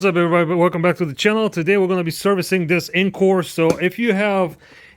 What's up, everybody? Welcome back to the channel. Today we're going to be servicing this Encore. So if you have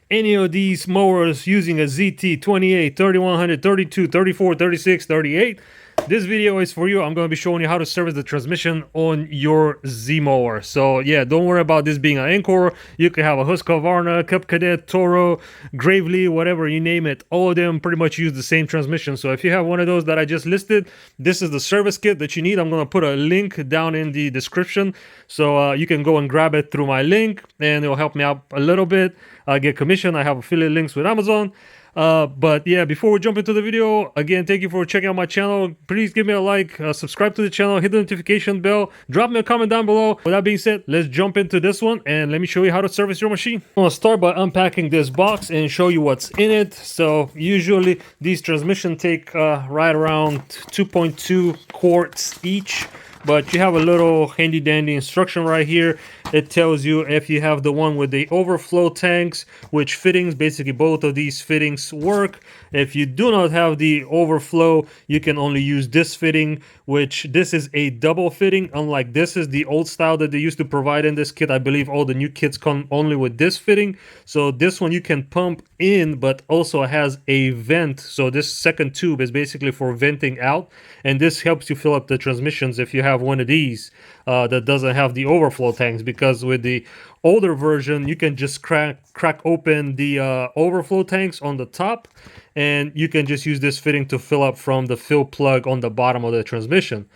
any of these mowers using a ZT 28, 3100, 32, 34, 36, 38, this video is for you. I'm going to be showing you how to service the transmission on your Z mower. So yeah, don't worry about this being an Encore. You can have a Husqvarna, Cub Cadet, Toro, Gravely, whatever you name it. All of them pretty much use the same transmission. So if you have one of those that I just listed, this is the service kit that you need. I'm going to put a link down in the description, so you can go and grab it through my link, and it'll help me out a little bit. I get commission. I have affiliate links with Amazon. But yeah, before we jump into the video, again, thank you for checking out my channel. Please give me a like, subscribe to the channel, hit the notification bell, drop me a comment down below. With that being said, let's jump into this one and let me show you how to service your machine. I'm gonna start by unpacking this box and show you what's in it. So usually these transmissions take right around 2.2 quarts each. But you have a little handy dandy instruction right here. It tells you if you have the one with the overflow tanks, which fittings, basically both of these fittings work. If you do not have the overflow, you can only use this fitting, which this is a double fitting. Unlike this is the old style that they used to provide in this kit. I believe all the new kits come only with this fitting. So this one you can pump in, but also has a vent. So this second tube is basically for venting out, and this helps you fill up the transmissions if you have one of these that doesn't have the overflow tanks, because with the older version you can just crack open the overflow tanks on the top, and you can just use this fitting to fill up from the fill plug on the bottom of the transmission.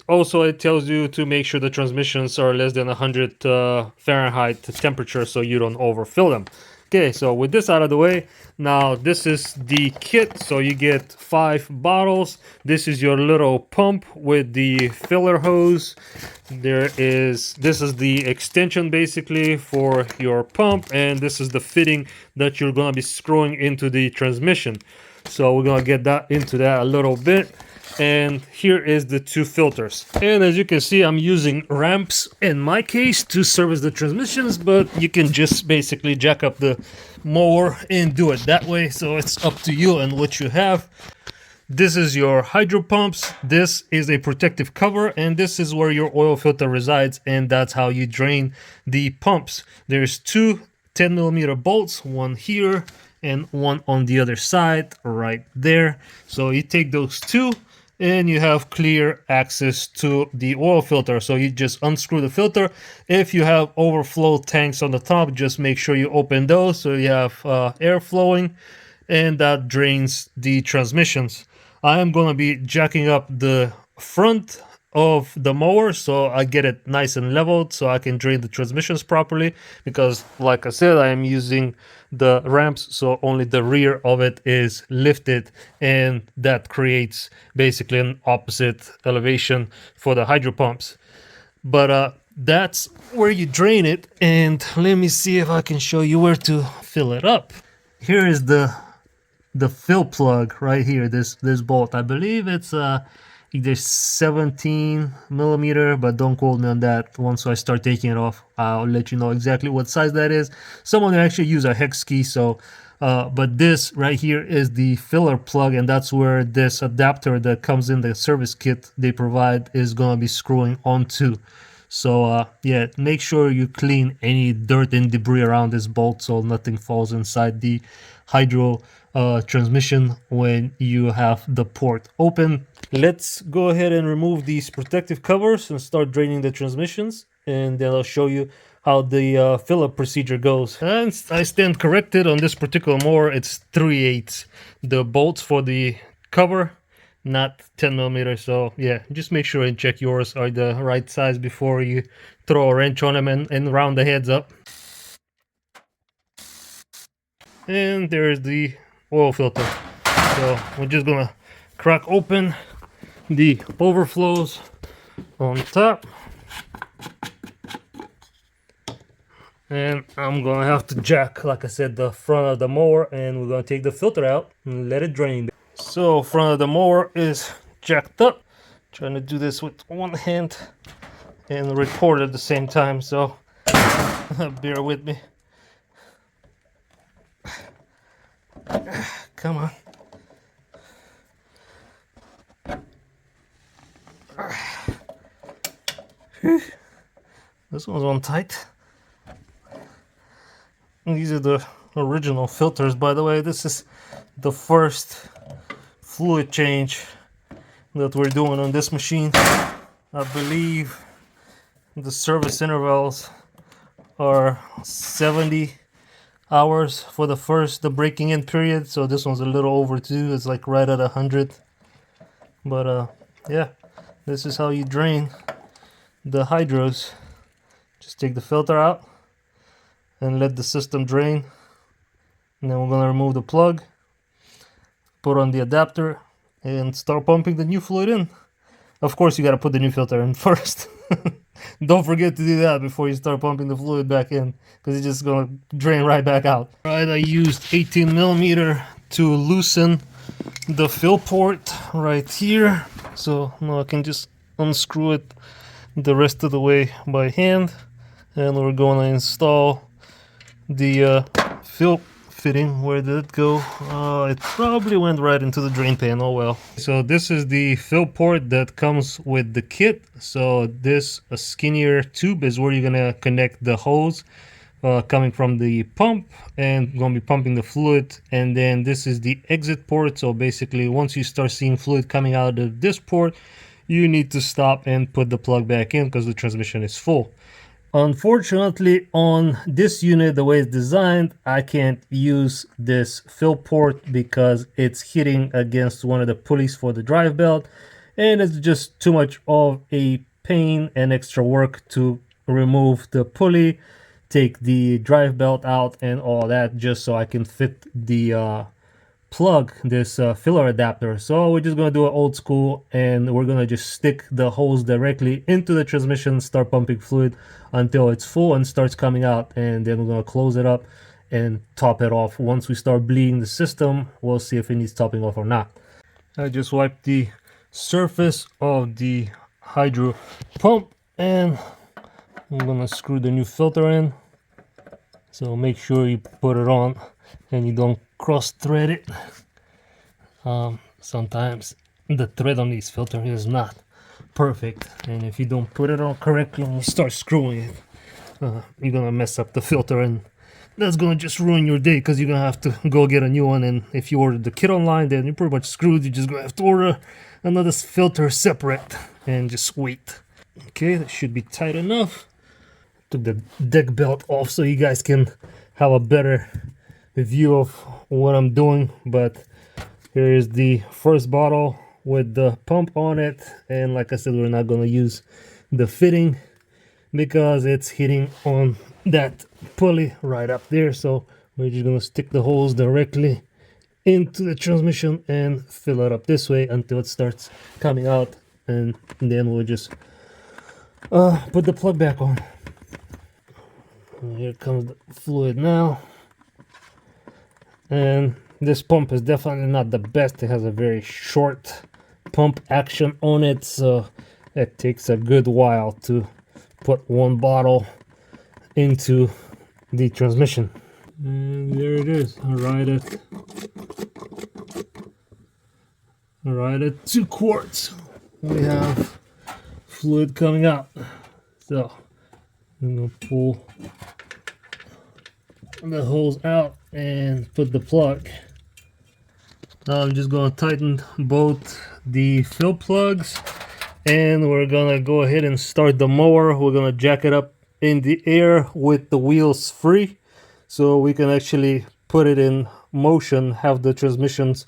Also, it tells you to make sure the transmissions are less than 100 Fahrenheit temperature so you don't overfill them. Okay, so with this out of the way, now this is the kit. So you get 5 bottles. This is your little pump with the filler hose. This is the extension basically for your pump, and this is the fitting that you're gonna be screwing into the transmission. So we're gonna get into that a little bit. And here is the 2 filters, and as you can see, I'm using ramps in my case to service the transmissions, but you can just basically jack up the mower and do it that way. So it's up to you and what you have. This is your hydro pumps. This is a protective cover, and this is where your oil filter resides, and that's how you drain the pumps. There's 2 10mm bolts, one here and one on the other side right there. So you take those 2 and you have clear access to the oil filter. So you just unscrew the filter. If you have overflow tanks on the top, just make sure you open those so you have air flowing, and that drains the transmissions. I am going to be jacking up the front of the mower so I get it nice and leveled so I can drain the transmissions properly, because like I said, I am using the ramps, so only the rear of it is lifted, and that creates basically an opposite elevation for the hydro pumps. But that's where you drain it, and let me see if I can show you where to fill it up. Here is the fill plug right here, this bolt. I believe it's either 17mm, but don't quote me on that. Once I start taking it off, I'll let you know exactly what size that is. Someone actually use a hex key, so but this right here is the filler plug, and that's where this adapter that comes in the service kit they provide is going to be screwing onto. So yeah, make sure you clean any dirt and debris around this bolt so nothing falls inside the hydro transmission when you have the port open. Let's go ahead and remove these protective covers and start draining the transmissions, and then I'll show you how the fill-up procedure goes. And I stand corrected on this particular mower. It's 3/8 the bolts for the cover, not 10mm. So yeah, just make sure and check yours are the right size before you throw a wrench on them and round the heads up. And there's the oil filter. So we're just gonna crack open the overflows on top, and I'm gonna have to jack, like I said, the front of the mower, and we're gonna take the filter out and let it drain. So front of the mower is jacked up. Trying to do this with one hand and record at the same time, so bear with me. Come on. This one's on tight. These are the original filters, by the way. This is the first fluid change that we're doing on this machine. I believe the service intervals are 70 hours for the breaking in period, so this one's a little over 2. It's like right at 100. But yeah, this is how you drain the hydros. Just take the filter out and let the system drain, and then we're gonna remove the plug, put on the adapter, and start pumping the new fluid in. Of course, you gotta put the new filter in first. Don't forget to do that before you start pumping the fluid back in, because it's just gonna drain right back out. Alright, I used 18mm to loosen the fill port right here, so now I can just unscrew it the rest of the way by hand, and we're gonna install the fill fitting. Where did it go? It probably went right into the drain pan. Oh well. So this is the fill port that comes with the kit. So this a skinnier tube is where you're gonna connect the hose coming from the pump, and gonna be pumping the fluid. And then this is the exit port. So basically, once you start seeing fluid coming out of this port, you need to stop and put the plug back in because the transmission is full. Unfortunately, on this unit, the way it's designed, I can't use this fill port because it's hitting against one of the pulleys for the drive belt, and it's just too much of a pain and extra work to remove the pulley, take the drive belt out and all that, just so I can fit the plug, this filler adapter. So we're just gonna do it old school, and we're gonna just stick the hose directly into the transmission, start pumping fluid until it's full and starts coming out, and then we're gonna close it up and top it off. Once we start bleeding the system, we'll see if it needs topping off or not. I just wiped the surface of the hydro pump, and I'm gonna screw the new filter in. So make sure you put it on and you don't cross thread it. Sometimes the thread on this filter is not perfect, and if you don't put it on correctly and you start screwing it, you're gonna mess up the filter, and that's gonna just ruin your day because you're gonna have to go get a new one. And if you order the kit online, then you're pretty much screwed. You're just gonna have to order another filter separate and just wait. Okay, that should be tight enough. Took the deck belt off so you guys can have a better view of what I'm doing. But here is the first bottle with the pump on it, and like I said, we're not going to use the fitting because it's hitting on that pulley right up there. So we're just going to stick the hose directly into the transmission and fill it up this way until it starts coming out, and then we'll just put the plug back on. Here comes the fluid now, and this pump is definitely not the best. It has a very short pump action on it, so it takes a good while to put one bottle into the transmission. And there it is, right at 2 quarts. We have fluid coming out. So I'm gonna pull the hose out and put the plug. Now I'm just gonna tighten both the fill plugs, and we're gonna go ahead and start the mower. We're gonna jack it up in the air with the wheels free, so we can actually put it in motion, have the transmissions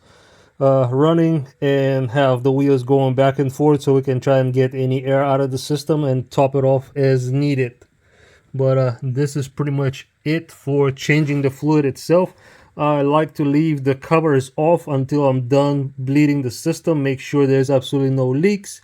running, and have the wheels going back and forth, so we can try and get any air out of the system and top it off as needed. But this is pretty much it for changing the fluid itself. I like to leave the covers off until I'm done bleeding the system, make sure there's absolutely no leaks,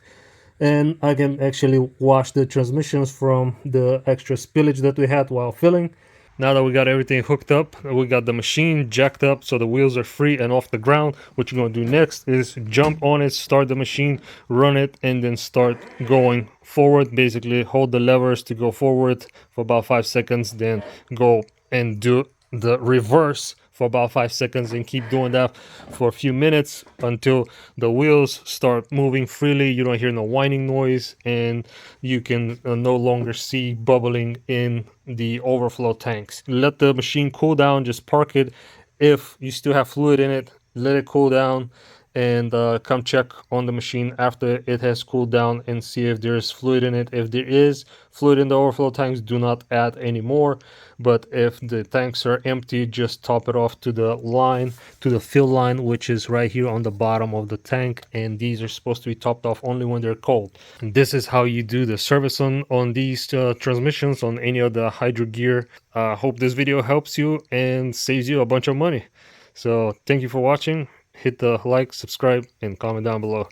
and I can actually wash the transmissions from the extra spillage that we had while filling. Now that we got everything hooked up, we got the machine jacked up so the wheels are free and off the ground, what you're going to do next is jump on it, start the machine, run it, and then start going forward. Basically hold the levers to go forward for about 5 seconds, then go and do the reverse for about 5 seconds and keep doing that for a few minutes until the wheels start moving freely. You don't hear no whining noise, and you can no longer see bubbling in the overflow tanks. Let the machine cool down. Just park it. If you still have fluid in it, let it cool down, and come check on the machine after it has cooled down and see if there's fluid in it. If there is fluid in the overflow tanks, do not add any more. But if the tanks are empty, just top it off to the line, to the fill line, which is right here on the bottom of the tank. And these are supposed to be topped off only when they're cold. And this is how you do the service on these transmissions, on any of the Hydrogear. Hope this video helps you and saves you a bunch of money. So thank you for watching. Hit the like, subscribe, and comment down below.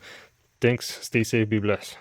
Thanks. Stay safe. Be blessed.